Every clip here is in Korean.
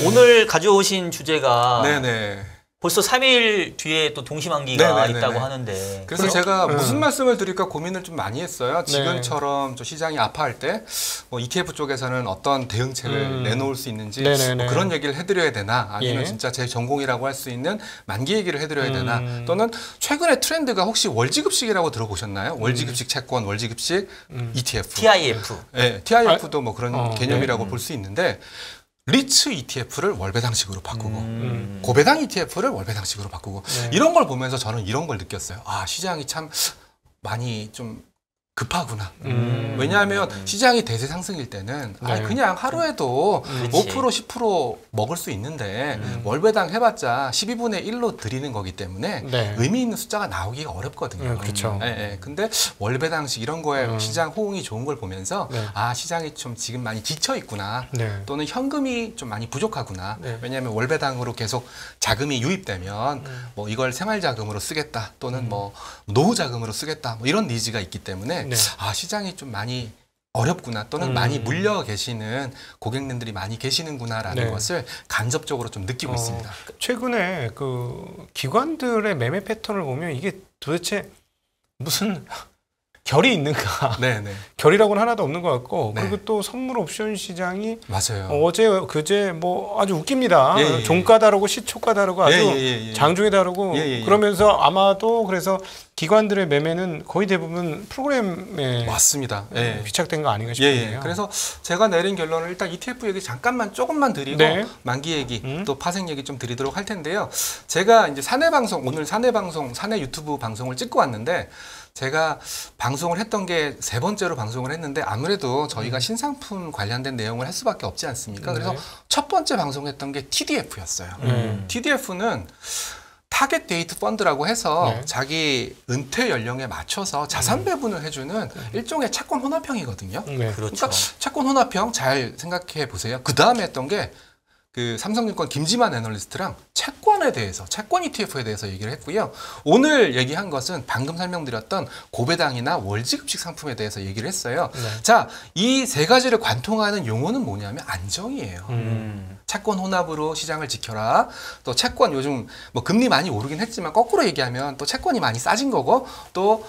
오늘 가져오신 주제가 네네. 벌써 3일 뒤에 또 동시만기가 있다고 하는데 그래서 제가 무슨 말씀을 드릴까 고민을 좀 많이 했어요. 지금처럼 좀 시장이 아파할 때 뭐 ETF 쪽에서는 어떤 대응책을 내놓을 수 있는지 뭐 그런 얘기를 해드려야 되나 아니면 진짜 제 전공이라고 할 수 있는 만기 얘기를 해드려야 되나 또는 최근에 트렌드가 혹시 월지급식이라고 들어보셨나요? 월지급식 채권, 월지급식 ETF. TIF. 네, TIF도 뭐 그런 개념이라고 볼 수 있는데 리츠 ETF를 월배당식으로 바꾸고 고배당 ETF를 월배당식으로 바꾸고 이런 걸 보면서 저는 이런 걸 느꼈어요. 아, 시장이 참 많이 좀 급하구나. 왜냐하면 시장이 대세 상승일 때는 그냥 하루에도 5% 10% 먹을 수 있는데 월배당 해봤자 12분의 1로 드리는 거기 때문에 의미 있는 숫자가 나오기가 어렵거든요. 그렇죠. 근데 월배당식 이런 거에 시장 호응이 좋은 걸 보면서 아, 시장이 좀 지금 많이 지쳐 있구나. 또는 현금이 좀 많이 부족하구나. 왜냐하면 월배당으로 계속 자금이 유입되면 뭐 이걸 생활자금으로 쓰겠다. 또는 뭐 노후자금으로 쓰겠다. 뭐 이런 니즈가 있기 때문에 아, 시장이 좀 많이 어렵구나 또는 많이 물려 계시는 고객님들이 많이 계시는구나라는 것을 간접적으로 좀 느끼고 있습니다. 최근에 그 기관들의 매매 패턴을 보면 이게 도대체 무슨 결이 있는가? 결이라고는 하나도 없는 것 같고 그리고 또 선물 옵션 시장이 맞아요. 어제 그제 뭐 아주 웃깁니다. 종가 다르고 시초가 다르고 아주 장중에 다르고 그러면서 아마도 그래서 기관들의 매매는 거의 대부분 프로그램에 맞습니다. 귀착된 거 아닌가 싶네요. 그래서 제가 내린 결론은 일단 ETF 얘기 잠깐만 조금만 드리고 만기 얘기 또 파생 얘기 좀 드리도록 할 텐데요. 제가 이제 사내 방송 오늘 사내 유튜브 방송을 찍고 왔는데 제가 방송을 했던 게 3번째로 방송을 했는데 아무래도 저희가 신상품 관련된 내용을 할 수밖에 없지 않습니까? 그래서 첫 번째 방송했던 게 TDF였어요. TDF는 타겟 데이트 펀드라고 해서 자기 은퇴 연령에 맞춰서 자산 배분을 해주는 일종의 채권 혼합형이거든요. 그러니까 채권 혼합형 잘 생각해 보세요. 그 다음에 했던 게 그 삼성증권 김지만 애널리스트랑 채권에 대해서, 채권 ETF에 대해서 얘기를 했고요. 오늘 얘기한 것은 방금 설명드렸던 고배당이나 월지급식 상품에 대해서 얘기를 했어요. 자, 이 세 가지를 관통하는 용어는 뭐냐면 안정이에요. 채권 혼합으로 시장을 지켜라. 또 채권 요즘 뭐 금리 많이 오르긴 했지만 거꾸로 얘기하면 또 채권이 많이 싸진 거고 또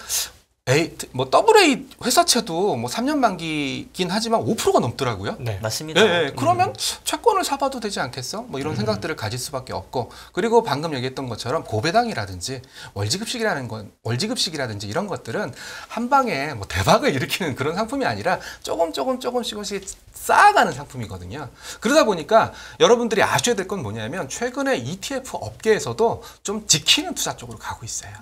뭐 AA 회사채도 뭐 3년 만기긴 하지만 5%가 넘더라고요. 맞습니다. 그러면 채권을 사봐도 되지 않겠어? 뭐 이런 생각들을 가질 수밖에 없고 그리고 방금 얘기했던 것처럼 고배당이라든지 월지급식이라든지 이런 것들은 한 방에 뭐 대박을 일으키는 그런 상품이 아니라 조금씩 쌓아가는 상품이거든요. 그러다 보니까 여러분들이 아셔야 될 건 뭐냐면 최근에 ETF 업계에서도 좀 지키는 투자 쪽으로 가고 있어요.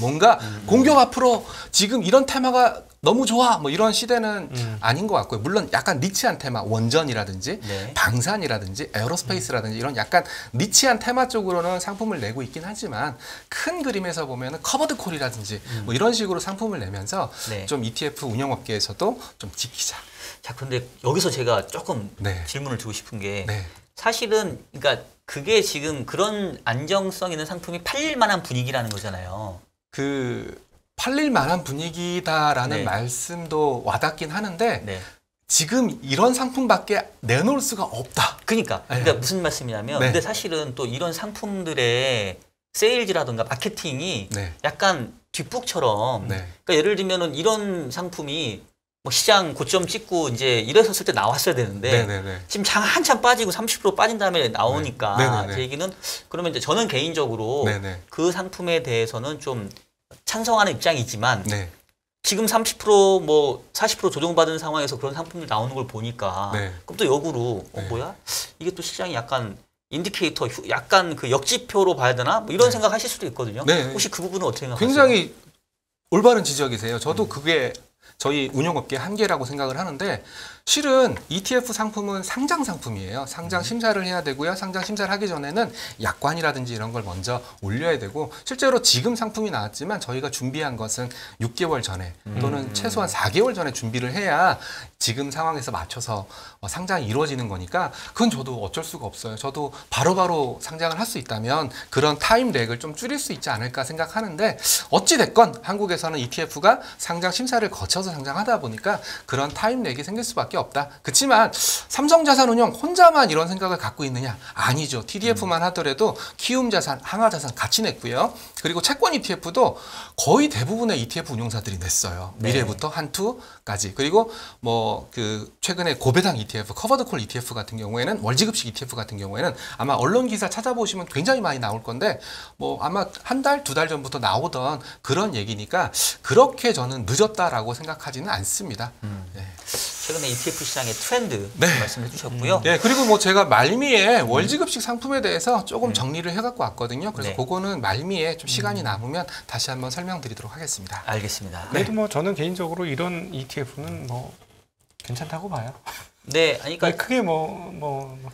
뭔가 공격 앞으로 지금 이런 테마가 너무 좋아 뭐 이런 시대는 아닌 것 같고요. 물론 약간 니치한 테마 원전이라든지 방산이라든지 에어로스페이스라든지 이런 약간 니치한 테마 쪽으로는 상품을 내고 있긴 하지만 큰 그림에서 보면은 커버드 콜이라든지 뭐 이런 식으로 상품을 내면서 좀 ETF 운영업계에서도 좀 지키자. 자, 근데 여기서 제가 조금 질문을 드리고 싶은 게 사실은 그러니까 그게 지금 그런 안정성 있는 상품이 팔릴 만한 분위기라는 거잖아요. 팔릴 만한 분위기다라는 말씀도 와닿긴 하는데 지금 이런 상품밖에 내놓을 수가 없다. 그러니까 무슨 말씀이냐면 근데 사실은 또 이런 상품들의 세일즈라든가 마케팅이 약간 뒷북처럼 그러니까 예를 들면은 이런 상품이 뭐 시장 고점 찍고 이제 이랬었을 때 나왔어야 되는데 지금 한참 빠지고 30% 빠진 다음에 나오니까 제 얘기는 그러면 이제 저는 개인적으로 그 상품에 대해서는 좀 찬성하는 입장이지만 지금 30% 40% 조정받은 상황에서 그런 상품들 나오는 걸 보니까 그럼 또 역으로 뭐야? 이게 또 시장이 약간 인디케이터 약간 그 역지표로 봐야 되나? 뭐 이런 생각 하실 수도 있거든요. 혹시 그 부분은 어떻게 생각하세요? 굉장히 올바른 지적이세요. 저도 그게 저희 운영업계 한계라고 생각을 하는데 실은 ETF 상품은 상장 상품이에요. 상장 심사를 해야 되고요. 상장 심사를 하기 전에는 약관이라든지 이런 걸 먼저 올려야 되고 실제로 지금 상품이 나왔지만 저희가 준비한 것은 6개월 전에 또는 최소한 4개월 전에 준비를 해야 지금 상황에서 맞춰서 상장이 이루어지는 거니까 그건 저도 어쩔 수가 없어요. 저도 바로바로 상장을 할 수 있다면 그런 타임 렉을 좀 줄일 수 있지 않을까 생각하는데 어찌됐건 한국에서는 ETF가 상장 심사를 거쳐서 상장하다 보니까 그런 타임 렉이 생길 수밖에 수밖에 없다. 그렇지만 삼성자산운용 혼자만 이런 생각을 갖고 있느냐? 아니죠. TDF만 하더라도 키움자산, 한화자산 같이 냈고요. 그리고 채권 ETF도 거의 대부분의 ETF 운용사들이 냈어요. 네. 미래부터 한투까지. 그리고 뭐 그 최근에 고배당 ETF, 커버드콜 ETF 같은 경우에는 월지급식 ETF 같은 경우에는 아마 언론 기사 찾아보시면 굉장히 많이 나올 건데 뭐 아마 한 달, 두 달 전부터 나오던 그런 얘기니까 그렇게 저는 늦었다라고 생각하지는 않습니다. 네. 최근에 ETF 시장의 트렌드 말씀해 주셨고요. 네, 그리고 뭐 제가 말미에 월지급식 상품에 대해서 조금 정리를 해갖고 왔거든요. 그래서 그거는 말미에 좀 시간이 남으면 다시 한번 설명드리도록 하겠습니다. 알겠습니다. 그래도 뭐 저는 개인적으로 이런 ETF는 뭐 괜찮다고 봐요. 네, 그러니까 크게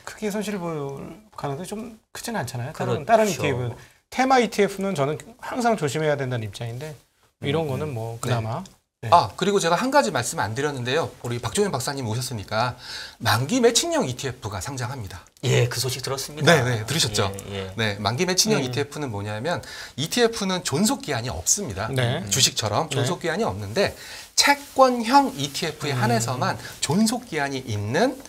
크게 손실을 볼 가능성이 좀 크지는 않잖아요. 그렇죠. 다른 ETF, 테마 ETF는 저는 항상 조심해야 된다는 입장인데 이런 거는 뭐 그나마. 네. 그리고 제가 한 가지 말씀 안 드렸는데요. 우리 박종현 박사님 오셨으니까 만기 매칭형 ETF가 상장합니다. 예, 그 소식 들었습니다. 네, 들으셨죠? 네, 만기 매칭형 ETF는 뭐냐면 ETF는 존속 기한이 없습니다. 주식처럼 존속 기한이 없는데 채권형 ETF에 한해서만 존속 기한이 있는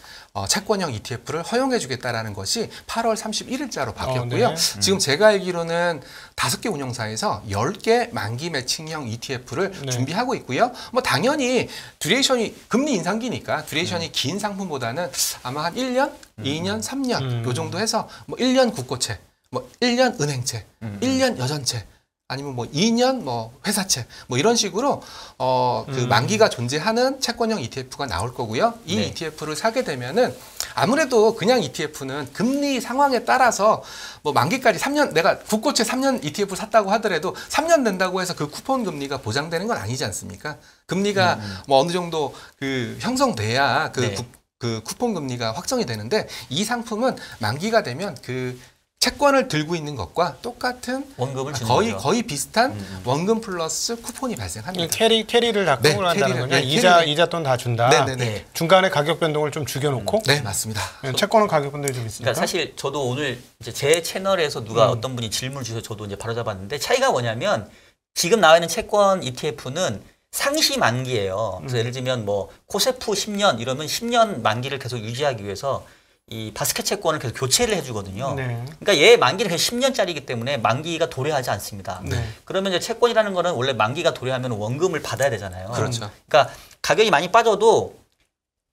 채권형 ETF를 허용해 주겠다라는 것이 8월 31일자로 바뀌었고요. 지금 제가 알기로는 5개 운용사에서 10개 만기 매칭형 ETF를 준비하고 있고요. 뭐 당연히 듀레이션이 금리 인상기니까 듀레이션이 긴 상품보다는 아마 한 1년, 2년, 3년 요 정도 해서 뭐 1년 국고채, 뭐 1년 은행채, 1년 여전채 아니면 뭐 2년 뭐 회사채 뭐 이런 식으로 그 만기가 존재하는 채권형 ETF가 나올 거고요. 이 ETF를 사게 되면은 아무래도 그냥 ETF는 금리 상황에 따라서 뭐 만기까지 3년 내가 국고채 3년 ETF 샀다고 하더라도 3년 된다고 해서 그 쿠폰 금리가 보장되는 건 아니지 않습니까? 금리가 뭐 어느 정도 그 형성돼야 그 쿠폰 금리가 확정이 되는데 이 상품은 만기가 되면 그 채권을 들고 있는 것과 똑같은 원금을 주는 거의 비슷한 원금 플러스 쿠폰이 발생합니다. 캐리를 다 끌고 간다는 거냐? 이자 돈 다 준다. 네네네. 중간에 가격 변동을 좀 죽여놓고. 네, 맞습니다. 채권은 가격 변동이 좀 있으니까. 그러니까 사실 저도 오늘 이제 제 채널에서 누가 어떤 분이 질문을 주셔서 저도 이제 바로잡았는데 차이가 뭐냐면 지금 나와 있는 채권 ETF는 상시 만기예요. 그래서 예를 들면 뭐 코세프 10년 이러면 10년 만기를 계속 유지하기 위해서 이 바스켓 채권을 계속 교체를 해주거든요. 그러니까 얘 만기는 그냥 10년짜리이기 때문에 만기가 도래하지 않습니다. 그러면 이제 채권이라는 거는 원래 만기가 도래하면 원금을 받아야 되잖아요. 그렇죠. 그러니까 가격이 많이 빠져도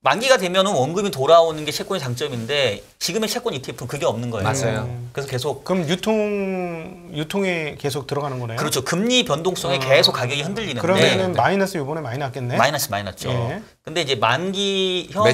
만기가 되면은 원금이 돌아오는 게 채권의 장점인데 지금의 채권 ETF는 그게 없는 거예요. 맞아요. 그래서 계속 그럼 유통에 계속 들어가는 거네요. 그렇죠. 금리 변동성에 계속 가격이 흔들리는데 그러면은 마이너스 이번에 많이 났겠네. 마이너스 많이 났죠. 근데 이제 만기형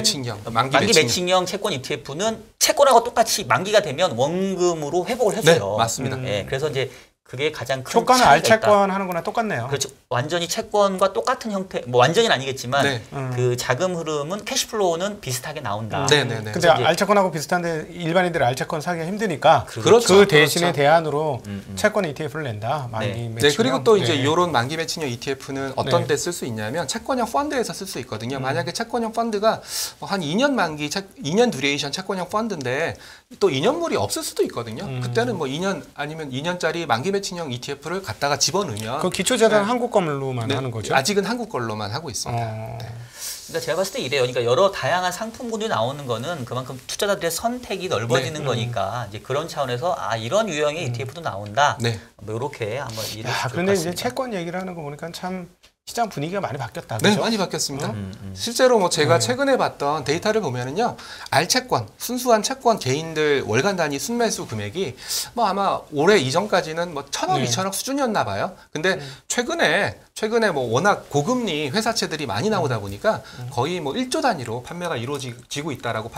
만기 매칭형 채권 ETF는 채권하고 똑같이 만기가 되면 원금으로 회복을 해줘요. 네, 맞습니다. 그래서 이제 그게 가장 큰 효과는 알채권 하는 거나 똑같네요. 그렇죠. 완전히 채권과 똑같은 형태, 뭐 완전히는 아니겠지만 그 자금 흐름은 캐시플로우는 비슷하게 나온다. 근데 알채권하고 비슷한데 일반인들이 알채권 사기가 힘드니까 그렇죠. 그 대신에 대안으로 채권 ETF를 낸다. 만기 매칭형. 그리고 또 이제 이런 만기 매칭형 ETF는 어떤 데 쓸 수 있냐면 채권형 펀드에서 쓸 수 있거든요. 만약에 채권형 펀드가 한 2년 만기, 2년 듀레이션 채권형 펀드인데 또 2년물이 없을 수도 있거든요. 그때는 뭐 2년 아니면 2년짜리 만기 매칭형 ETF를 갖다가 집어넣으면 그 기초자산 한국 걸로만 하는 거죠? 아직은 한국 걸로만 하고 있습니다. 그러니까 제가 봤을 때 이래요. 그러니까 여러 다양한 상품군이 나오는 거는 그만큼 투자자들의 선택이 넓어지는 거니까 이제 그런 차원에서 이런 유형의 ETF도 나온다. 뭐 이렇게 한번 이해를 해주실 것 같습니다. 그런데 이제 채권 얘기를 하는 거 보니까 참 시장 분위기가 많이 바뀌었다. 그렇죠? 네, 많이 바뀌었습니다. 실제로 뭐 제가 최근에 봤던 데이터를 보면은요, 알채권, 순수한 채권 개인들 월간 단위 순매수 금액이 뭐 아마 올해 이전까지는 뭐 1,000억, 2,000억 수준이었나 봐요. 근데 최근에 뭐 워낙 고금리 회사채들이 많이 나오다 보니까 거의 뭐 1조 단위로 판매가 이루어지고 있다라고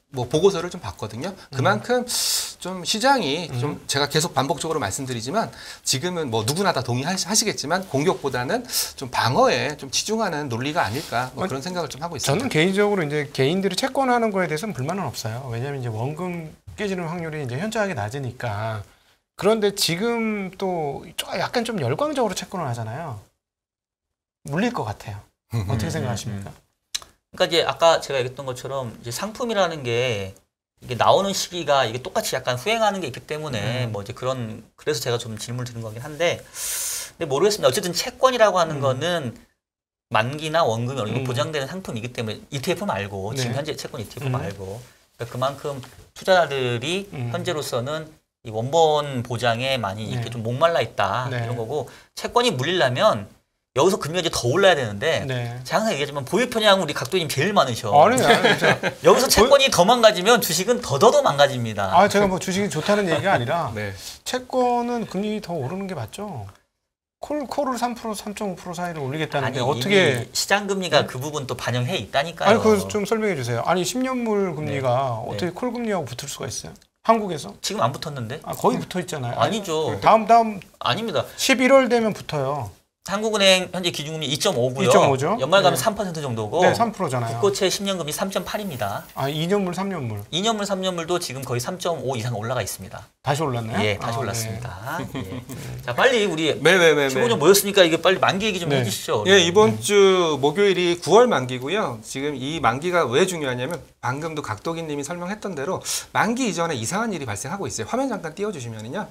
뭐 보고서를 좀 봤거든요. 그만큼 좀 시장이 좀 제가 계속 반복적으로 말씀드리지만 지금은 뭐 누구나 다 동의하시겠지만 공격보다는 좀 방어에 좀 치중하는 논리가 아닐까 뭐 그런 생각을 좀 하고 있습니다. 저는 개인적으로 이제 개인들이 채권하는 거에 대해서는 불만은 없어요. 왜냐하면 이제 원금 깨지는 확률이 이제 현저하게 낮으니까. 그런데 지금 또 약간 좀 열광적으로 채권을 하잖아요. 물릴 것 같아요. 어떻게 생각하십니까? 그러니까 이제 아까 제가 얘기했던 것처럼 이제 상품이라는 게 이게 나오는 시기가 이게 똑같이 약간 후행하는 게 있기 때문에 뭐 이제 그래서 제가 좀 질문을 드린 거긴 한데 근데 모르겠습니다. 어쨌든 채권이라고 하는 거는 만기나 원금이 어느 정도 보장되는 상품이기 때문에 ETF 말고 지금 현재 채권 ETF 말고 그러니까 그만큼 투자자들이 현재로서는 이 원본 보장에 많이 이렇게 좀 목말라 있다 이런 거고 채권이 물리려면 여기서 금리가 이제 더 올라야 되는데 제가 항상 얘기하지만 보유 편향 우리 각도님 제일 많으셔. 아니 진짜. 여기서 채권이 더 망가지면 주식은 더더더 망가집니다. 제가 뭐 주식이 좋다는 얘기가 아니라 채권은 금리 더 오르는 게 맞죠. 콜을 3%, 3.5% 사이를 올리겠다는데 어떻게 시장 금리가 그 부분 또 반영해 있다니까요. 아니 그거 좀 설명해 주세요. 아니 10년물 금리가 어떻게 콜 금리하고 붙을 수가 있어요? 한국에서? 지금 안 붙었는데? 거의 붙어 있잖아요. 아니죠. 다음 아닙니다. 11월 되면 붙어요. 한국은행 현재 기준금리 2.5고요. 2.5죠. 연말 가면 3% 정도고. 네, 3%잖아요. 국고채 10년금리 3.8입니다. 2년물, 3년물. 2년물, 3년물도 지금 거의 3.5 이상 올라가 있습니다. 다시 올랐나요? 예, 다시 올랐습니다. 예. 자, 빨리 우리 15년 모였으니까 이게 빨리 만기 얘기 좀 해주시죠. 예, 이번 주 목요일이 9월 만기고요. 지금 이 만기가 왜 중요하냐면 방금도 각도기 님이 설명했던 대로 만기 이전에 이상한 일이 발생하고 있어요. 화면 잠깐 띄워주시면은요.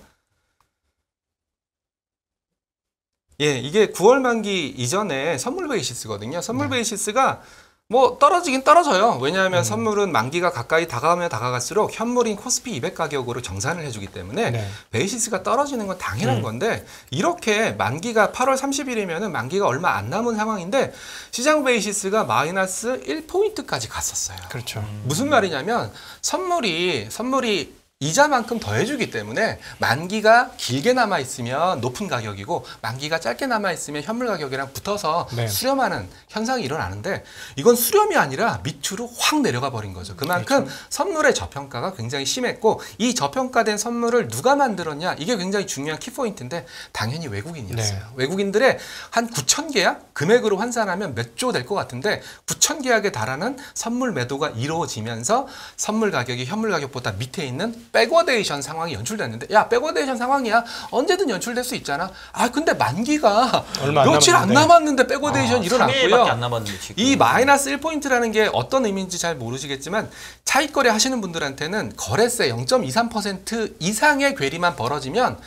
예, 이게 9월 만기 이전에 선물 베이시스거든요. 선물 베이시스가 뭐 떨어지긴 떨어져요. 왜냐하면 선물은 만기가 가까이 다가가면 다가갈수록 현물인 코스피 200 가격으로 정산을 해주기 때문에 베이시스가 떨어지는 건 당연한 건데 이렇게 만기가 8월 30일이면 만기가 얼마 안 남은 상황인데 시장 베이시스가 마이너스 1포인트까지 갔었어요. 그렇죠. 무슨 말이냐면 선물이 이자만큼 더해주기 때문에 만기가 길게 남아있으면 높은 가격이고 만기가 짧게 남아있으면 현물 가격이랑 붙어서 수렴하는 현상이 일어나는데 이건 수렴이 아니라 밑으로 확 내려가 버린 거죠. 그만큼 선물의 저평가가 굉장히 심했고 이 저평가된 선물을 누가 만들었냐 이게 굉장히 중요한 키포인트인데 당연히 외국인이었어요. 외국인들의 한 9천 계약 금액으로 환산하면 몇 조 될 것 같은데 9천 계약에 달하는 선물 매도가 이루어지면서 선물 가격이 현물 가격보다 밑에 있는 백워데이션 상황이 연출됐는데 야 백워데이션 상황이야 언제든 연출될 수 있잖아. 근데 만기가 며칠 안 남았는데 백워데이션 일어났고요. 3일밖에 안 남았는데 지금. 이 마이너스 1포인트라는 게 어떤 의미인지 잘 모르시겠지만 차익거래 하시는 분들한테는 거래세 0.23% 이상의 괴리만 벌어지면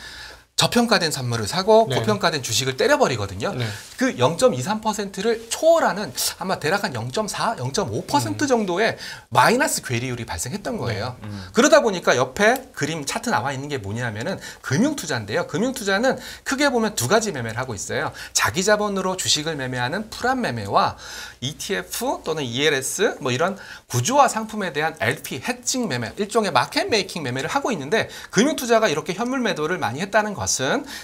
저평가된 선물을 사고 고평가된 주식을 때려버리거든요. 그 0.23%를 초월하는 아마 대략 한 0.4, 0.5% 정도의 마이너스 괴리율이 발생했던 거예요. 그러다 보니까 옆에 그림 차트 나와 있는 게 뭐냐면은 금융투자인데요. 금융투자는 크게 보면 두 가지 매매를 하고 있어요. 자기 자본으로 주식을 매매하는 풀합 매매와 ETF 또는 ELS 뭐 이런 구조화 상품에 대한 LP, 해칭 매매, 일종의 마켓 메이킹 매매를 하고 있는데 금융투자가 이렇게 현물 매도를 많이 했다는 것은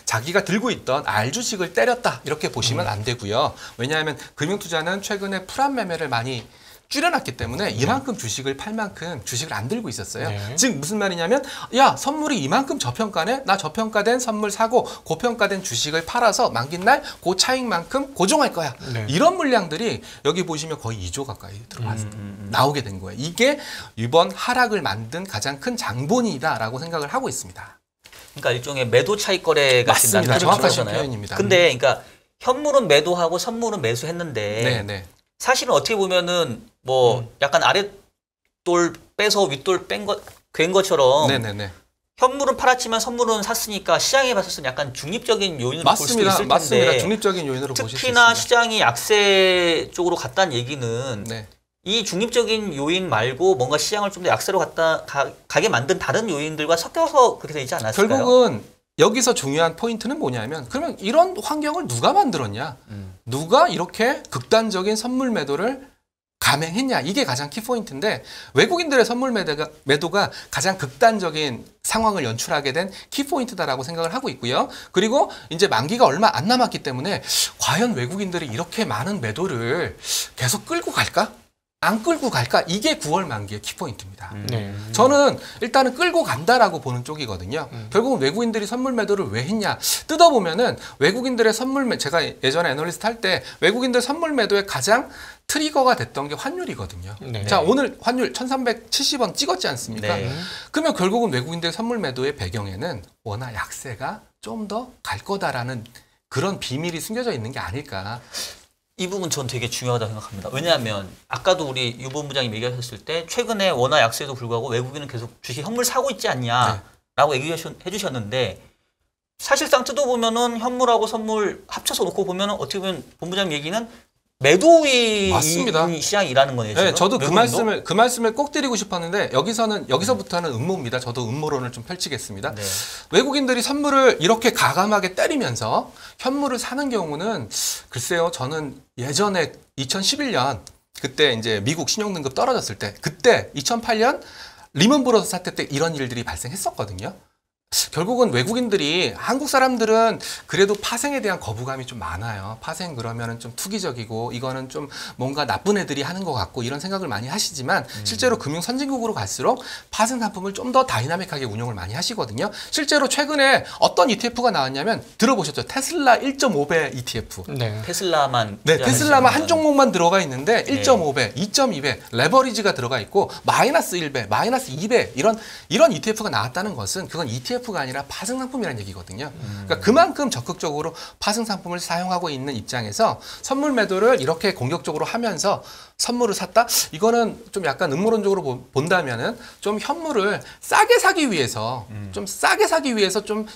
자기가 들고 있던 R 주식을 때렸다 이렇게 보시면 안 되고요. 왜냐하면 금융투자는 최근에 풀합 매매를 많이 줄여놨기 때문에 이만큼 주식을 팔 만큼 주식을 안 들고 있었어요. 즉 무슨 말이냐면 야 선물이 이만큼 저평가네? 나 저평가된 선물 사고 고평가된 주식을 팔아서 만기날 그 차익만큼 고정할 거야. 이런 물량들이 여기 보시면 거의 2조 가까이 들어와서 나오게 된 거예요. 이게 이번 하락을 만든 가장 큰 장본이다라고 생각을 하고 있습니다. 그러니까 일종의 매도 차익 거래가 맞습니다. 정확하신 표현입니다. 근데 그러니까 현물은 매도하고 선물은 매수했는데 사실은 어떻게 보면은 뭐 약간 아랫돌 빼서 윗돌 괸 것처럼 현물은 팔았지만 선물은 샀으니까 시장에 봤을 때 약간 중립적인 요인으로 볼 수도 있을 텐데 맞습니다. 중립적인 요인으로 보실 수 있습니다. 특히나 시장이 약세 쪽으로 갔다는 얘기는 이 중립적인 요인 말고 뭔가 시장을 좀 더 약세로 가게 만든 다른 요인들과 섞여서 그렇게 되지 않았을까요? 결국은 여기서 중요한 포인트는 뭐냐면 그러면 이런 환경을 누가 만들었냐? 누가 이렇게 극단적인 선물 매도를 감행했냐? 이게 가장 키포인트인데 외국인들의 선물 매도가 가장 극단적인 상황을 연출하게 된 키포인트다라고 생각을 하고 있고요. 그리고 이제 만기가 얼마 안 남았기 때문에 과연 외국인들이 이렇게 많은 매도를 계속 끌고 갈까? 안 끌고 갈까? 이게 9월 만기의 키포인트입니다. 저는 일단은 끌고 간다라고 보는 쪽이거든요. 결국은 외국인들이 선물 매도를 왜 했냐? 뜯어보면은 외국인들의 제가 예전에 애널리스트 할 때 외국인들 선물 매도의 가장 트리거가 됐던 게 환율이거든요. 자, 오늘 환율 1370원 찍었지 않습니까? 그러면 결국은 외국인들의 선물 매도의 배경에는 워낙 약세가 좀 더 갈 거다라는 그런 비밀이 숨겨져 있는 게 아닐까. 이 부분 전 되게 중요하다고 생각합니다. 왜냐하면 아까도 우리 유 본부장님 얘기하셨을 때 최근에 워낙 약세에도 불구하고 외국인은 계속 주식 현물 사고 있지 않냐라고 얘기해 주셨는데 사실상 뜯어보면은 현물하고 선물 합쳐서 놓고 보면은 어떻게 보면 본부장님 얘기는 매도 우위 시장이라는 거네요. 네, 저도 그 말씀을 꼭 드리고 싶었는데 여기서부터는 음모입니다. 저도 음모론을 좀 펼치겠습니다. 네. 외국인들이 선물을 이렇게 가감하게 때리면서 현물을 사는 경우는 글쎄요, 저는 예전에 2011년 그때 이제 미국 신용등급 떨어졌을 때, 그때 2008년 리먼 브러더스 사태 때 이런 일들이 발생했었거든요. 결국은 외국인들이, 한국 사람들은 그래도 파생에 대한 거부감이 좀 많아요. 파생 그러면은 좀 투기적이고 이거는 좀 뭔가 나쁜 애들이 하는 것 같고 이런 생각을 많이 하시지만 실제로 금융 선진국으로 갈수록 파생 상품을 좀 더 다이나믹하게 운용을 많이 하시거든요. 실제로 최근에 어떤 ETF가 나왔냐면 들어보셨죠? 테슬라 1.5배 ETF. 네. 테슬라만 한 종목만 들어가 있는데 1.5배, 2.2배 레버리지가 들어가 있고 마이너스 1배, 마이너스 2배 이런 ETF가 나왔다는 것은 그건 ETF가 아니라 파생 상품이라는 얘기거든요. 그러니까 그만큼 적극적으로 파생 상품을 사용하고 있는 입장에서 선물 매도를 이렇게 공격적으로 하면서 선물을 샀다? 이거는 좀 약간 음모론적으로 본다면은 좀 현물을 싸게 사기 위해서 좀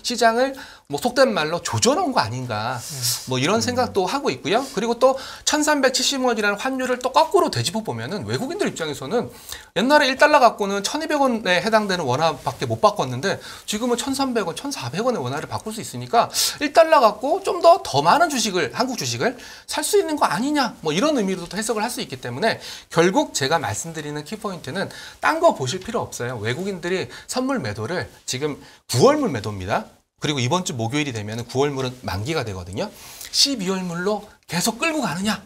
시장을 뭐 속된 말로 조져놓은 거 아닌가 뭐 이런 생각도 하고 있고요. 그리고 또 1370원이라는 환율을 또 거꾸로 되짚어 보면은 외국인들 입장에서는 옛날에 1달러 갖고는 1200원에 해당되는 원화밖에 못 바꿨는데 지금은 1300원, 1400원의 원화를 바꿀 수 있으니까 1달러 갖고 좀 더 많은 주식을, 한국 주식을 살 수 있는 거 아니냐 뭐 이런 의미로도 해석을 할 수 있기 때문에 결국 제가 말씀드리는 키포인트는 딴 거 보실 필요 없어요. 외국인들이 선물 매도를 지금 9월물 매도입니다. 그리고 이번 주 목요일이 되면 9월물은 만기가 되거든요. 12월물로 계속 끌고 가느냐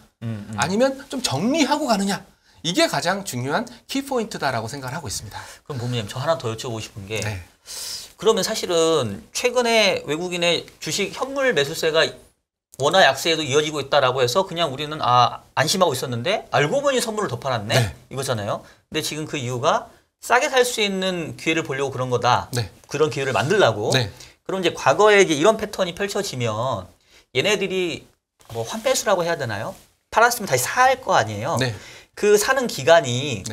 아니면 좀 정리하고 가느냐, 이게 가장 중요한 키포인트다라고 생각을 하고 있습니다. 그럼 부모님, 저 하나 더 여쭤보고 싶은 게 그러면 사실은 최근에 외국인의 주식 현물 매수세가 원화 약세에도 이어지고 있다라고 해서 그냥 우리는 안심하고 있었는데 알고 보니 선물을 더 팔았네 이거잖아요. 근데 지금 그 이유가 싸게 살 수 있는 기회를 보려고 그런 거다. 그런 기회를 만들려고. 그럼 이제 과거에 이제 이런 패턴이 펼쳐지면 얘네들이 뭐 환매수라고 해야 되나요? 팔았으면 다시 살 거 아니에요. 그 사는 기간이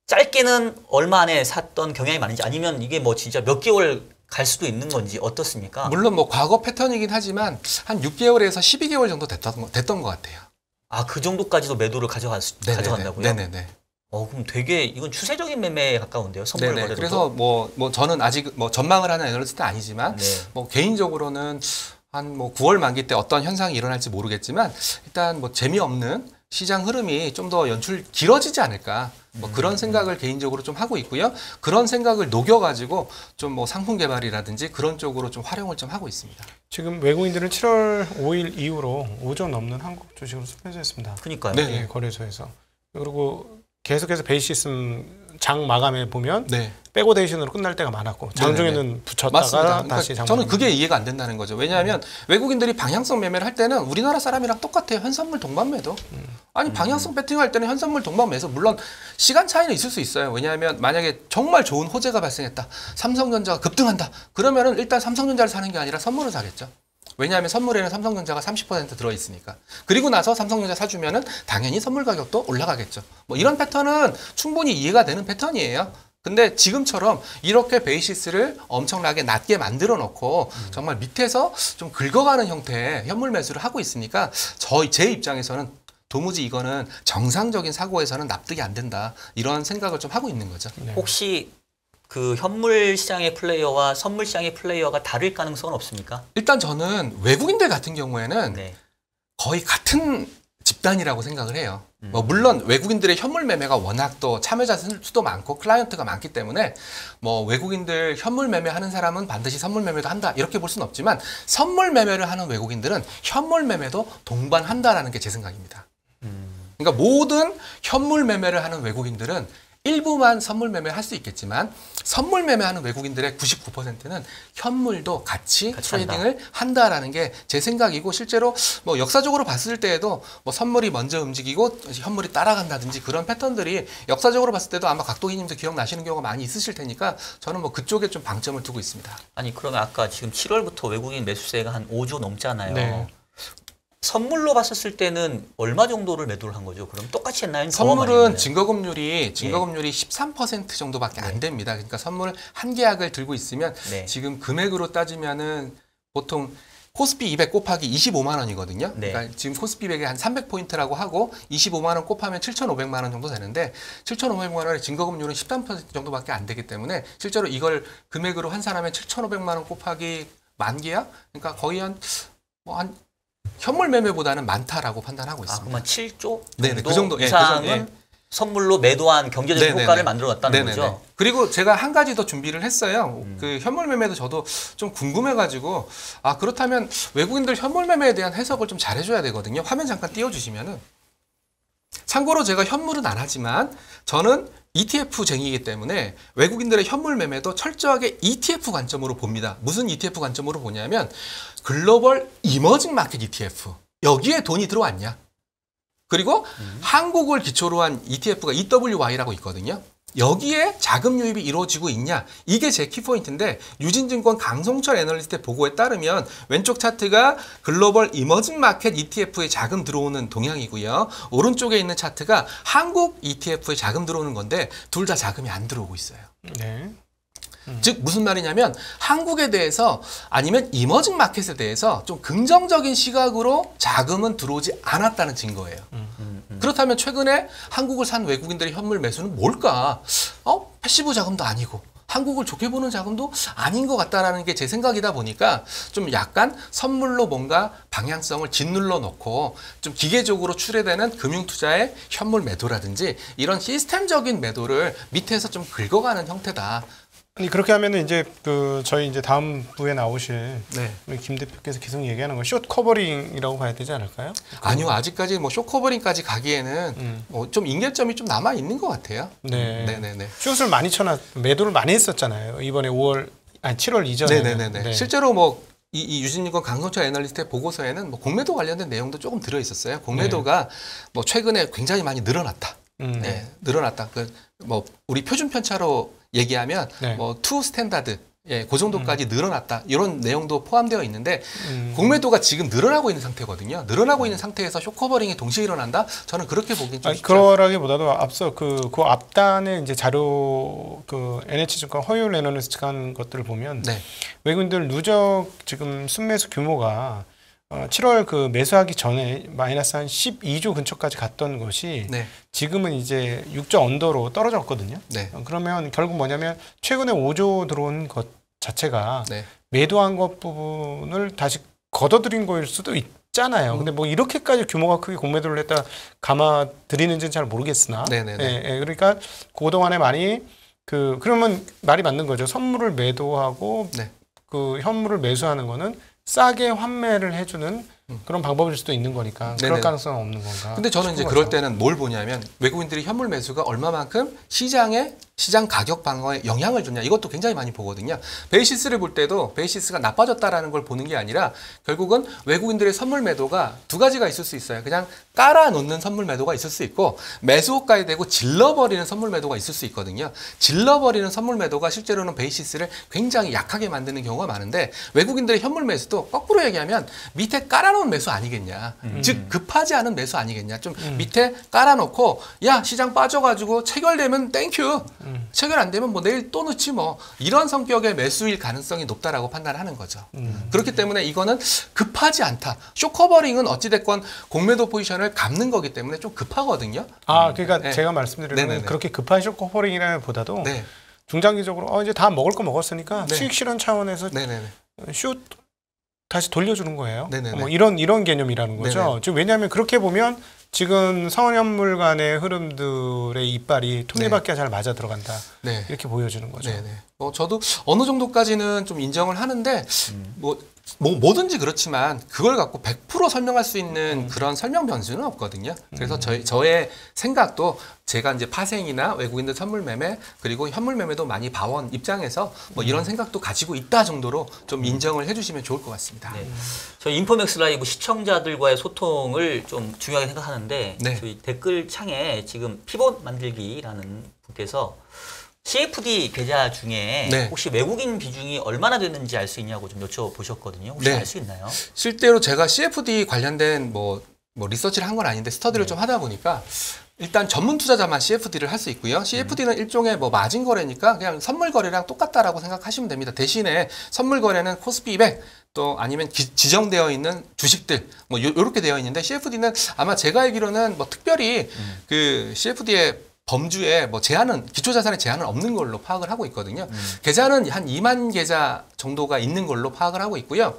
짧게는 얼마 안에 샀던 경향이 많은지, 아니면 이게 뭐 진짜 몇 개월 갈 수도 있는 건지 어떻습니까? 물론 뭐 과거 패턴이긴 하지만 한 6개월에서 12개월 정도 됐던 것 같아요. 그 정도까지도 매도를 가져간다고요? 네네네. 그럼 되게 이건 추세적인 매매에 가까운데요, 선물 거래도. 그래서 뭐 저는 아직 뭐 전망을 하는 애널리스트는 아니지만 뭐 개인적으로는 한 뭐 9월 만기 때 어떤 현상이 일어날지 모르겠지만 일단 뭐 재미없는 시장 흐름이 좀 더 길어지지 않을까, 뭐 그런 생각을 개인적으로 좀 하고 있고요. 그런 생각을 녹여가지고 좀 뭐 상품 개발이라든지 그런 쪽으로 좀 활용을 좀 하고 있습니다. 지금 외국인들은 7월 5일 이후로 5조 넘는 한국 주식으로 수배했습니다. 그러니까요. 네, 거래소에서. 그리고 계속해서 베이시스 장 마감에 보면 백오데이션으로 끝날 때가 많았고 장중에는 붙였다가 맞습니다. 다시 그러니까 저는 그게 이해가 안 된다는 거죠. 왜냐하면 외국인들이 방향성 매매를 할 때는 우리나라 사람이랑 똑같아요. 현선물 동반 매도. 아니 방향성 배팅할 때는 현선물 동반 매수, 물론 시간 차이는 있을 수 있어요. 왜냐하면 만약에 정말 좋은 호재가 발생했다, 삼성전자가 급등한다, 그러면은 일단 삼성전자를 사는 게 아니라 선물을 사겠죠. 왜냐하면 선물에는 삼성전자가 30% 들어있으니까. 그리고 나서 삼성전자 사주면은 당연히 선물 가격도 올라가겠죠. 뭐 이런 패턴은 충분히 이해가 되는 패턴이에요. 근데 지금처럼 이렇게 베이시스를 엄청나게 낮게 만들어 놓고 정말 밑에서 좀 긁어가는 형태의 현물 매수를 하고 있으니까 제 입장에서는 도무지 이거는 정상적인 사고에서는 납득이 안 된다, 이런 생각을 좀 하고 있는 거죠. 혹시 그 현물 시장의 플레이어와 선물 시장의 플레이어가 다를 가능성은 없습니까? 일단 저는 외국인들 같은 경우에는 거의 같은 집단이라고 생각을 해요. 뭐 물론 외국인들의 현물 매매가 워낙 또 참여자 수도 많고 클라이언트가 많기 때문에 뭐 외국인들 현물 매매하는 사람은 반드시 선물 매매도 한다 이렇게 볼 수는 없지만, 선물 매매를 하는 외국인들은 현물 매매도 동반한다라는 게 제 생각입니다. 그러니까 모든 현물 매매를 하는 외국인들은 일부만 선물 매매를 할 수 있겠지만 선물 매매하는 외국인들의 99%는 현물도 같이 트레이딩을 한다라는 게 제 생각이고, 실제로 뭐 역사적으로 봤을 때에도 뭐 선물이 먼저 움직이고 현물이 따라간다든지 그런 패턴들이 역사적으로 봤을 때도 아마 각도기님도 기억나시는 경우가 많이 있으실 테니까 저는 뭐 그쪽에 좀 방점을 두고 있습니다. 아니 그러면 아까 지금 7월부터 외국인 매수세가 한 5조 넘잖아요. 선물로 봤었을 때는 얼마 정도를 매도를 한 거죠? 그럼 똑같이 했나요? 선물은 증거금률이 13% 정도밖에 안 됩니다. 그러니까 선물 한 계약을 들고 있으면 지금 금액으로 따지면은 보통 코스피 200 곱하기 25만 원이거든요. 네. 그러니까 지금 코스피 100에 한 300포인트라고 하고 25만 원 곱하면 7,500만 원 정도 되는데 7,500만 원의 증거금률은 13% 정도밖에 안 되기 때문에 실제로 이걸 금액으로 환산하면 7,500만 원 곱하기 만 개야? 그러니까 거의 한 현물 매매보다는 많다라고 판단하고 있습니다. 그러면 7조 네네, 그 정도 이상은 선물로 매도한 경제적인 네네네. 효과를 만들어갔다는 네네네. 거죠. 그리고 제가 한 가지 더 준비를 했어요. 그 현물 매매도 저도 좀 궁금해가지고 그렇다면 외국인들 현물 매매에 대한 해석을 좀 잘해줘야 되거든요. 화면 잠깐 띄워주시면은 참고로 제가 현물은 안 하지만 저는 ETF쟁이기 때문에 외국인들의 현물 매매도 철저하게 ETF 관점으로 봅니다. 무슨 ETF 관점으로 보냐면 글로벌 이머징 마켓 ETF. 여기에 돈이 들어왔냐? 그리고 한국을 기초로 한 ETF가 EWY라고 있거든요. 여기에 자금 유입이 이루어지고 있냐? 이게 제 키포인트인데 유진증권 강성철 애널리스트의 보고에 따르면 왼쪽 차트가 글로벌 이머징 마켓 ETF에 자금 들어오는 동향이고요. 오른쪽에 있는 차트가 한국 ETF에 자금 들어오는 건데 둘 다 자금이 안 들어오고 있어요. 네. 즉 무슨 말이냐면 한국에 대해서 아니면 이머징 마켓에 대해서 좀 긍정적인 시각으로 자금은 들어오지 않았다는 증거예요. 그렇다면 최근에 한국을 산 외국인들의 현물 매수는 뭘까? 패시브 자금도 아니고 한국을 좋게 보는 자금도 아닌 것 같다라는 게 제 생각이다 보니까 좀 약간 선물로 뭔가 방향성을 짓눌러 놓고 좀 기계적으로 출해되는 금융투자의 현물 매도라든지 이런 시스템적인 매도를 밑에서 좀 긁어가는 형태다. 아니 그렇게 하면은 이제 저희 이제 다음 부에 나오실 우리 김 대표께서 계속 얘기하는 건 숏 커버링이라고 봐야 되지 않을까요? 아니요, 아직까지 뭐 숏 커버링까지 가기에는 좀 임계점이 좀 남아 있는 것 같아요. 네네네. 숏을 많이 매도를 많이 했었잖아요. 이번에 7월 이전에. 네네네. 네. 실제로 뭐 이 유진증권 강성철 애널리스트의 보고서에는 뭐 공매도 관련된 내용도 조금 들어 있었어요. 공매도가 뭐 최근에 굉장히 많이 늘어났다. 늘어났다. 뭐 우리 표준 편차로 얘기하면 뭐 투 스탠다드 그 정도까지 늘어났다 이런 내용도 포함되어 있는데 공매도가 지금 늘어나고 있는 상태거든요. 늘어나고 있는 상태에서 숏커버링이 동시에 일어난다? 저는 그렇게 보긴 좀 쉽죠. 그러라기보다도 앞서 그 앞단에 이제 자료 NH증권 허율 애널리스트가 한 것들을 보면 외국인들 누적 지금 순매수 규모가 7월 매수하기 전에 마이너스 한 12조 근처까지 갔던 것이 지금은 이제 6조 언더로 떨어졌거든요. 그러면 결국 뭐냐면 최근에 5조 들어온 것 자체가 매도한 것 부분을 다시 걷어들인 거일 수도 있잖아요. 근데 뭐 이렇게까지 규모가 크게 공매도를 했다 감아드리는지는 잘 모르겠으나 그러니까 그동안에 많이 그러면 말이 맞는 거죠. 선물을 매도하고 현물을 매수하는 거는 싸게 환매를 해주는 그런 방법일 수도 있는 거니까 그럴 가능성은 없는 건가. 근데 저는 이제 그럴 때는 뭘 보냐면 외국인들이 현물 매수가 얼마만큼 시장 가격 방어에 영향을 줬냐 이것도 굉장히 많이 보거든요. 베이시스를 볼 때도 베이시스가 나빠졌다라는 걸 보는 게 아니라 결국은 외국인들의 선물 매도가 두 가지가 있을 수 있어요. 그냥 깔아놓는 선물 매도가 있을 수 있고 매수호가에 대고 질러버리는 선물 매도가 있을 수 있거든요. 질러버리는 선물 매도가 실제로는 베이시스를 굉장히 약하게 만드는 경우가 많은데 외국인들의 현물 매수도 거꾸로 얘기하면 밑에 깔아놓은 매수 아니겠냐. 즉 급하지 않은 매수 아니겠냐. 좀 밑에 깔아놓고 야 시장 빠져가지고 체결되면 땡큐. 체결 안 되면 뭐 내일 또 넣지 뭐 이런 성격의 매수일 가능성이 높다라고 판단하는 거죠. 그렇기 때문에 이거는 급하지 않다. 숏커버링은 어찌됐건 공매도 포지션을 갚는 거기 때문에 좀 급하거든요. 그러니까 제가 말씀드리는 건 그렇게 급한 숏커버링이라기보다도 중장기적으로 이제 다 먹을 거 먹었으니까 수익 실현 차원에서 숏 다시 돌려주는 거예요. 뭐 이런 개념이라는 거죠. 즉 왜냐하면 그렇게 보면 지금 선현물 간의 흐름들의 이빨이 톱니바퀴가 잘 맞아 들어간다. 이렇게 보여주는 거죠. 저도 어느 정도까지는 좀 인정을 하는데 뭐든지 그렇지만 그걸 갖고 100% 설명할 수 있는 그런 설명 변수는 없거든요. 그래서 저의 생각도 제가 이제 파생이나 외국인들 선물 매매 그리고 현물 매매도 많이 봐온 입장에서 뭐 이런 생각도 가지고 있다 정도로 좀 인정을 해주시면 좋을 것 같습니다. 저희 인포맥스 라이브 시청자들과의 소통을 좀 중요하게 생각하는데 저희 댓글 창에 지금 피봇 만들기라는 분께서 CFD 계좌 중에 혹시 외국인 비중이 얼마나 됐는지 알 수 있냐고 좀 여쭤보셨거든요. 혹시 알 수 있나요? 실제로 제가 CFD 관련된 뭐 리서치를 한 건 아닌데 스터디를 좀 하다 보니까 일단 전문 투자자만 CFD를 할 수 있고요. CFD는 일종의 뭐 마진 거래니까 그냥 선물 거래랑 똑같다라고 생각하시면 됩니다. 대신에 선물 거래는 코스피 200 또 아니면 지정되어 있는 주식들 뭐 요렇게 되어 있는데 CFD는 아마 제가 알기로는 뭐 특별히 그 CFD의 범주에 뭐 제한은 기초자산의 제한은 없는 걸로 파악을 하고 있거든요. 계좌는 한 2만 계좌 정도가 있는 걸로 파악을 하고 있고요.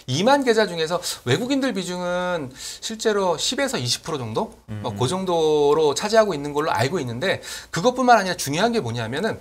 2만 계좌 중에서 외국인들 비중은 실제로 10에서 20% 정도? 그 정도로 차지하고 있는 걸로 알고 있는데 그것뿐만 아니라 중요한 게 뭐냐면은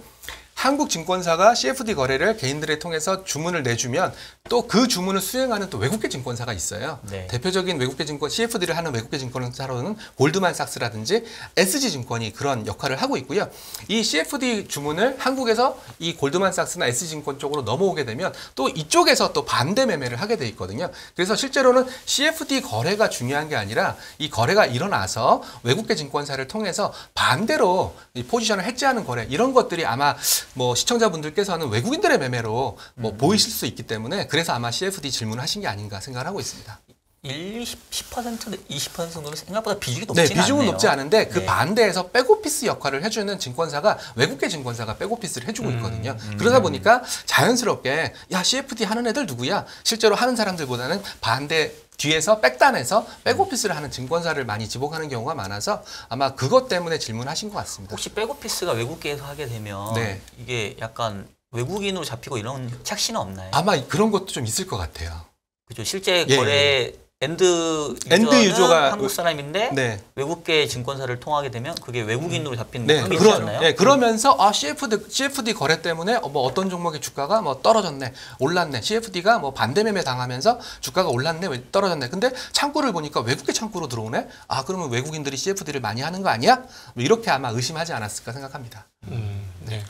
한국 증권사가 CFD 거래를 개인들을 통해서 주문을 내주면 또 그 주문을 수행하는 또 외국계 증권사가 있어요. 네. 대표적인 외국계 증권, CFD를 하는 외국계 증권사로는 골드만삭스라든지 SG증권이 그런 역할을 하고 있고요. 이 CFD 주문을 한국에서 이 골드만삭스나 SG증권 쪽으로 넘어오게 되면 또 이쪽에서 또 반대 매매를 하게 돼 있거든요. 그래서 실제로는 CFD 거래가 중요한 게 아니라 이 거래가 일어나서 외국계 증권사를 통해서 반대로 이 포지션을 해지하는 거래 이런 것들이 아마 뭐 시청자분들께서는 외국인들의 매매로 뭐 보이실 수 있기 때문에 그래서 아마 CFD 질문을 하신 게 아닌가 생각을 하고 있습니다. 10%, 20% 정도는 생각보다 비중이 높지 않네요. 네, 비중은 높지 않은데 그 반대에서 백오피스 역할을 해주는 증권사가 외국계 증권사가 백오피스를 해주고 있거든요. 그러다 보니까 자연스럽게 야 CFD 하는 애들 누구야? 실제로 하는 사람들보다는 반대 뒤에서 백단에서 백오피스를 하는 증권사를 많이 지목하는 경우가 많아서 아마 그것 때문에 질문하신 것 같습니다. 혹시 백오피스가 외국계에서 하게 되면 네. 이게 약간 외국인으로 잡히고 이런 착시는 없나요? 아마 그런 것도 좀 있을 것 같아요. 그죠. 실제 거래 엔드 유저가 한국 사람인데 네. 외국계 증권사를 통하게 되면 그게 외국인으로 잡히는 네. 그러나요? 네. 그러면서 CFD 거래 때문에 뭐 어떤 종목의 주가가 뭐 떨어졌네, 올랐네. CFD가 뭐 반대 매매 당하면서 주가가 올랐네, 왜 떨어졌네. 근데 창구를 보니까 외국계 창구로 들어오네. 아 그러면 외국인들이 CFD를 많이 하는 거 아니야? 뭐 이렇게 아마 의심하지 않았을까 생각합니다. 네.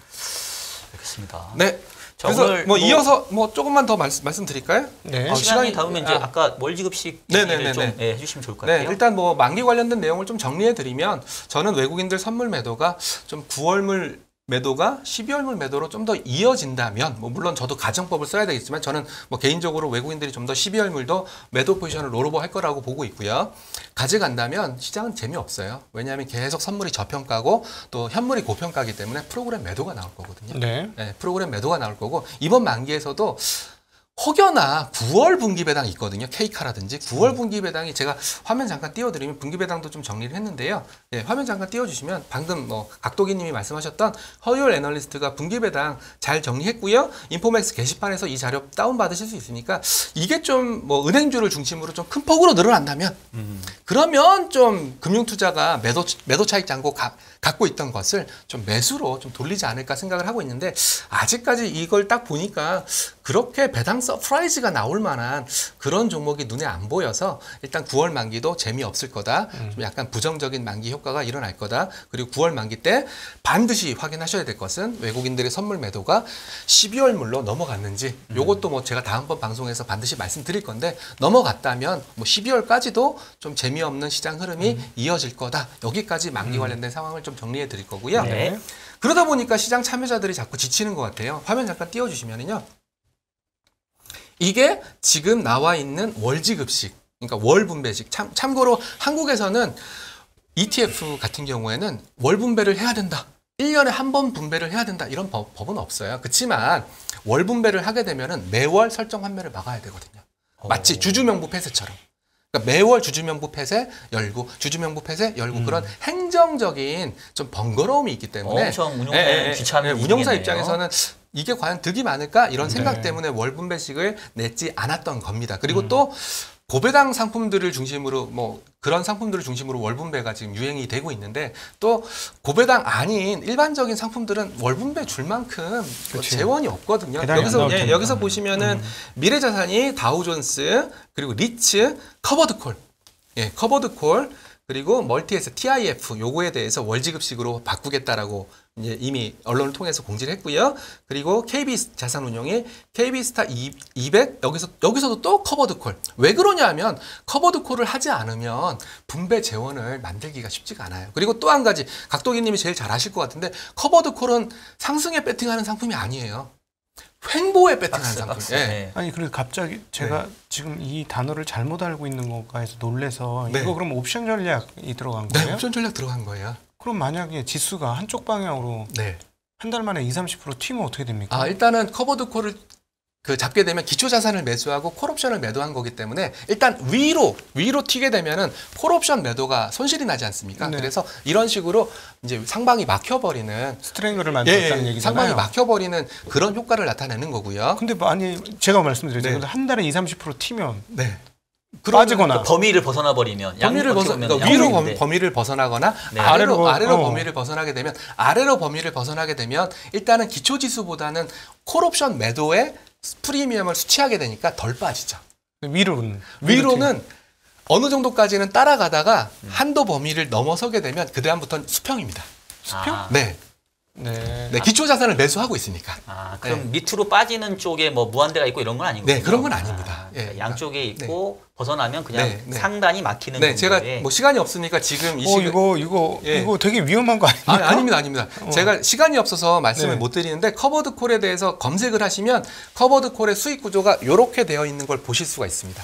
알겠습니다. 네. 그래서 오늘 뭐 이어서 뭐 조금만 더 말씀드릴까요? 네. 시간이 닿으면 이제 아까 월지급식 얘기를 좀 해주시면 좋을 것 같아요. 네, 일단 뭐 만기 관련된 내용을 좀 정리해드리면 저는 외국인들 선물 매도가 좀 9월물 매도가 12월물 매도로 좀 더 이어진다면 뭐 물론 저도 가정법을 써야 되겠지만 저는 뭐 개인적으로 외국인들이 좀 더 12월물도 매도 포지션을 롤오버 할 거라고 보고 있고요. 가져간다면 시장은 재미없어요. 왜냐하면 계속 선물이 저평가고 또 현물이 고평가이기 때문에 프로그램 매도가 나올 거거든요. 네. 네, 프로그램 매도가 나올 거고 이번 만기에서도 혹여나 9월 분기 배당이 있거든요. K카라든지 9월 분기 배당이 제가 화면 잠깐 띄워드리면 분기 배당도 좀 정리를 했는데요. 네, 화면 잠깐 띄워주시면 방금 뭐 각도기님이 말씀하셨던 허유얼 애널리스트가 분기 배당 잘 정리했고요. 인포맥스 게시판에서 이 자료 다운받으실 수 있으니까 이게 좀 뭐 은행주를 중심으로 좀 큰 폭으로 늘어난다면 그러면 좀 금융투자가 매도 차익 잔고 갖고 있던 것을 좀 매수로 좀 돌리지 않을까 생각을 하고 있는데 아직까지 이걸 딱 보니까 그렇게 배당 서프라이즈가 나올 만한 그런 종목이 눈에 안 보여서 일단 9월 만기도 재미없을 거다. 좀 약간 부정적인 만기 효과가 일어날 거다. 그리고 9월 만기 때 반드시 확인하셔야 될 것은 외국인들의 선물 매도가 12월 물로 넘어갔는지 요것도 뭐 제가 다음번 방송에서 반드시 말씀드릴 건데 넘어갔다면 뭐 12월까지도 좀 재미없는 시장 흐름이 이어질 거다. 여기까지 만기 관련된 상황을 좀 정리해 드릴 거고요. 네. 그러다 보니까 시장 참여자들이 자꾸 지치는 것 같아요. 화면 잠깐 띄워주시면요. 이게 지금 나와 있는 월지급식, 그러니까 월분배식. 참고로 한국에서는 ETF 같은 경우에는 월분배를 해야 된다. 1년에 한 번 분배를 해야 된다. 이런 법은 없어요. 그렇지만 월분배를 하게 되면은 매월 설정 환매를 막아야 되거든요. 마치 주주명부 폐쇄처럼. 그러니까 매월 주주명부 폐쇄 열고 주주명부 폐쇄 열고 그런 행정적인 좀 번거로움이 있기 때문에 엄청 운용에 귀찮은 운용사 입장에서는 이게 과연 득이 많을까 이런 생각 때문에 월분배식을 냈지 않았던 겁니다. 그리고 또 고배당 상품들을 중심으로 뭐 그런 상품들을 중심으로 월분배가 지금 유행이 되고 있는데 또 고배당 아닌 일반적인 상품들은 월분배 줄 만큼 재원이 없거든요. 여기서 보시면은 미래자산이 다우존스 그리고 리츠 커버드콜, 커버드콜 그리고 멀티에스 TIF 요거에 대해서 월지급식으로 바꾸겠다라고 이제 이미 언론을 통해서 공지를 했고요. 그리고 KB 자산운용이 KB스타 200 여기서도 또 커버드콜. 왜 그러냐면 커버드콜을 하지 않으면 분배 재원을 만들기가 쉽지가 않아요. 그리고 또 한 가지 각도기님이 제일 잘 아실 것 같은데 커버드콜은 상승에 배팅하는 상품이 아니에요. 횡보에 배팅한 상품. 네. 아니 그리고 갑자기 제가 지금 이 단어를 잘못 알고 있는 건가 해서 놀래서 이거 그럼 옵션 전략이 들어간 거예요? 네, 옵션 전략 들어간 거예요. 그럼 만약에 지수가 한쪽 방향으로 한 달 만에 20-30% 튀면 어떻게 됩니까? 일단은 커버드 콜을 잡게 되면 기초 자산을 매수하고 콜옵션을 매도한 거기 때문에 일단 위로 튀게 되면은 콜옵션 매도가 손실이 나지 않습니까? 그래서 이런 식으로 이제 상방이 막혀버리는 스트랭글을 만들었다는 얘기잖아요. 상방이 막혀버리는 그런 효과를 나타내는 거고요. 근데 아니 제가 말씀드렸죠. 한 달에 20-30% 튀면 빠지거나 범위를 벗어나 버리면 그러니까 위로 범위를 벗어나거나 아래로 범위를 벗어나게 되면 아래로 범위를 벗어나게 되면 일단은 기초 지수보다는 콜옵션 매도에 프리미엄을 수취하게 되니까 덜 빠지죠. 위로는 어느 정도까지는 따라가다가 한도 범위를 넘어서게 되면 그 다음부터는 수평입니다. 수평? 네, 기초 자산을 매수하고 있으니까. 그럼 밑으로 빠지는 쪽에 뭐 무한대가 있고 이런 건 아니고요. 네, 그런 건 아닙니다. 양쪽에 있고 벗어나면 그냥 상단이 막히는 정도의. 제가 뭐 시간이 없으니까 지금 이거 되게 위험한 거 아닙니까? 아닙니다. 제가 시간이 없어서 말씀을 못 드리는데 커버드 콜에 대해서 검색을 하시면 커버드 콜의 수익 구조가 이렇게 되어 있는 걸 보실 수가 있습니다.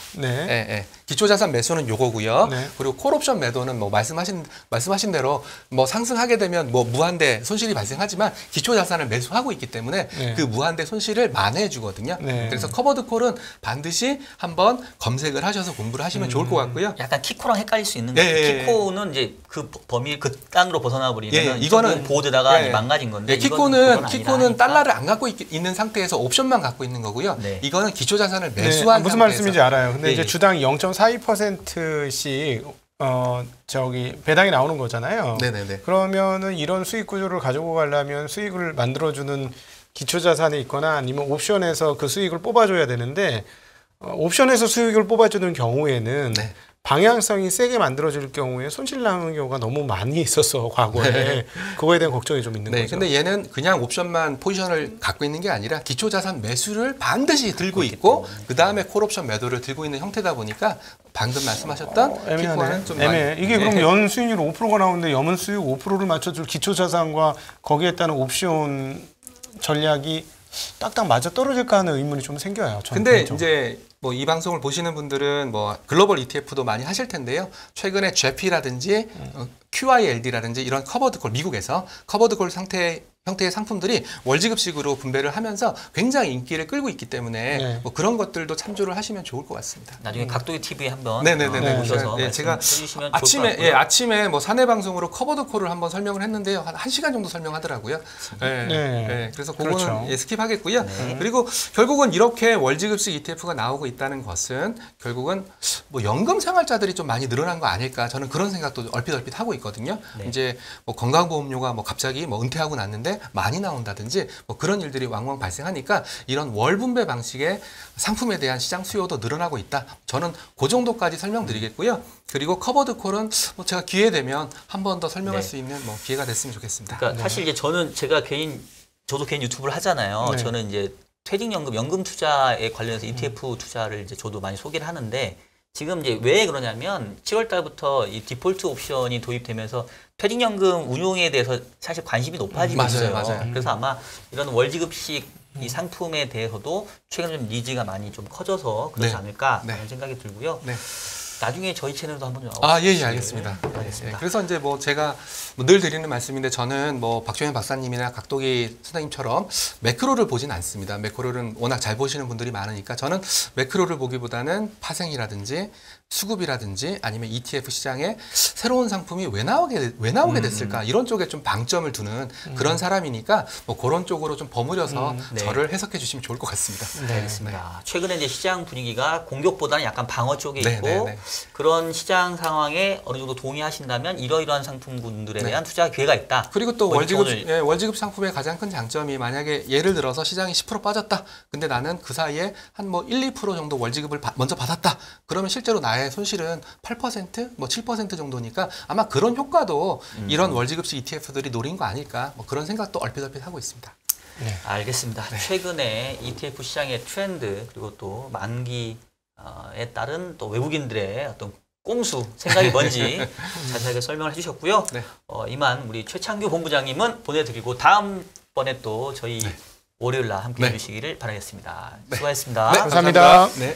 기초 자산 매수는 요거고요. 그리고 콜옵션 매도는 뭐 말씀하신 대로 뭐 상승하게 되면 뭐 무한대 손실이 발생하지만 기초 자산을 매수하고 있기 때문에 그 무한대 손실을 만회해 주거든요. 그래서 커버드 콜은 반드시 한번 검색을 하셔서 공부를 하시면 좋을 것 같고요. 약간 키코랑 헷갈릴 수 있는 거예요. 키코는 이제 그 범위 극단으로 벗어나 버리면 이거는 보드다가 망가진 건데 키코는 달러를 안 갖고 있는 상태에서 옵션만 갖고 있는 거고요. 이거는 기초 자산을 매수한 무슨 말씀인지 알아요. 근데 이제 주당 0.42%씩 배당이 나오는 거잖아요. 그러면은 이런 수익 구조를 가지고 가려면 수익을 만들어주는 기초 자산에 있거나 아니면 옵션에서 그 수익을 뽑아줘야 되는데 옵션에서 수익을 뽑아주는 경우에는 방향성이 세게 만들어질 경우에 손실 나는 경우가 너무 많이 있었어 과거에. 그거에 대한 걱정이 좀 있는 거죠. 근데 얘는 그냥 옵션만 포지션을 갖고 있는 게 아니라 기초 자산 매수를 반드시 들고 있고 그 다음에 콜옵션 매도를 들고 있는 형태다 보니까 방금 말씀하셨던 애매하네. 좀 애매해. 이게 그럼 연 수익률 5%가 나오는데 연은 수익 5%를 맞춰줄 기초 자산과 거기에 따른 옵션 전략이 딱딱 맞아 떨어질까 하는 의문이 좀 생겨요. 근데 이제 뭐 이 방송을 보시는 분들은 뭐 글로벌 ETF도 많이 하실 텐데요. 최근에 GEP라든지 QILD라든지 이런 커버드콜, 미국에서 커버드콜 형태의 상품들이 월지급식으로 분배를 하면서 굉장히 인기를 끌고 있기 때문에 뭐 그런 것들도 참조를 하시면 좋을 것 같습니다. 나중에 각도기 TV에 한번 보셔서 제가 아침에 뭐 사내 방송으로 커버드콜을 한번 설명을 했는데요. 한 1시간 정도 설명하더라고요. 그래서 그거는 스킵하겠고요. 그리고 결국은 이렇게 월지급식 ETF가 나오고 있다는 것은 결국은 뭐 연금 생활자들이 좀 많이 늘어난 거 아닐까, 저는 그런 생각도 얼핏 하고 있거든요. 이제 뭐 건강보험료가 뭐 갑자기 뭐 은퇴하고 났는데 많이 나온다든지 뭐 그런 일들이 왕왕 발생하니까 이런 월분배 방식의 상품에 대한 시장 수요도 늘어나고 있다. 저는 그 정도까지 설명드리겠고요. 그리고 커버드콜은 뭐 제가 기회 되면 한 번 더 설명할 수 있는 뭐 기회가 됐으면 좋겠습니다. 그러니까 사실 이제 저도 개인 유튜브를 하잖아요. 저는 이제 퇴직연금, 연금 투자에 관련해서 ETF 투자를 이제 저도 많이 소개를 하는데, 지금 이제 왜 그러냐면 7월 달부터 이 디폴트 옵션이 도입되면서 퇴직연금 운용에 대해서 사실 관심이 높아지고 있어요. 맞아요. 그래서 아마 이런 월지급식 이 상품에 대해서도 최근에 좀 니즈가 많이 좀 커져서 그렇지 않을까 하는 생각이 들고요. 나중에 저희 채널도 한번 좀 알겠습니다. 그래서 이제 뭐 제가 늘 드리는 말씀인데, 저는 뭐 박종현 박사님이나 각도기 선생님처럼 매크로를 보진 않습니다. 매크로는 워낙 잘 보시는 분들이 많으니까 저는 매크로를 보기보다는 파생이라든지 수급이라든지 아니면 ETF 시장에 새로운 상품이 왜 나오게 됐을까, 이런 쪽에 좀 방점을 두는 그런 사람이니까 뭐 그런 쪽으로 좀 버무려서 저를 해석해 주시면 좋을 것 같습니다. 알겠습니다. 최근에 이제 시장 분위기가 공격보다는 약간 방어 쪽에 있고 그런 시장 상황에 어느 정도 동의하신다면 이러이러한 상품군들에 대한 투자 기회가 있다. 그리고 또 월지급 상품의 가장 큰 장점이, 만약에 예를 들어서 시장이 10% 빠졌다. 근데 나는 그 사이에 한 뭐 1-2% 정도 월지급을 먼저 받았다. 그러면 실제로 나의 손실은 8%, 뭐 7% 정도니까 아마 그런 효과도 이런 월지급식 ETF들이 노린 거 아닐까, 뭐 그런 생각도 얼핏 하고 있습니다. 알겠습니다. 최근에 ETF 시장의 트렌드, 그리고 또 만기에 따른 또 외국인들의 어떤 꼼수, 생각이 뭔지 자세하게 설명을 해주셨고요. 이만 우리 최창규 본부장님은 보내드리고 다음번에 또 저희 월요일 날 함께 해주시기를 바라겠습니다. 수고하셨습니다. 감사합니다. 네.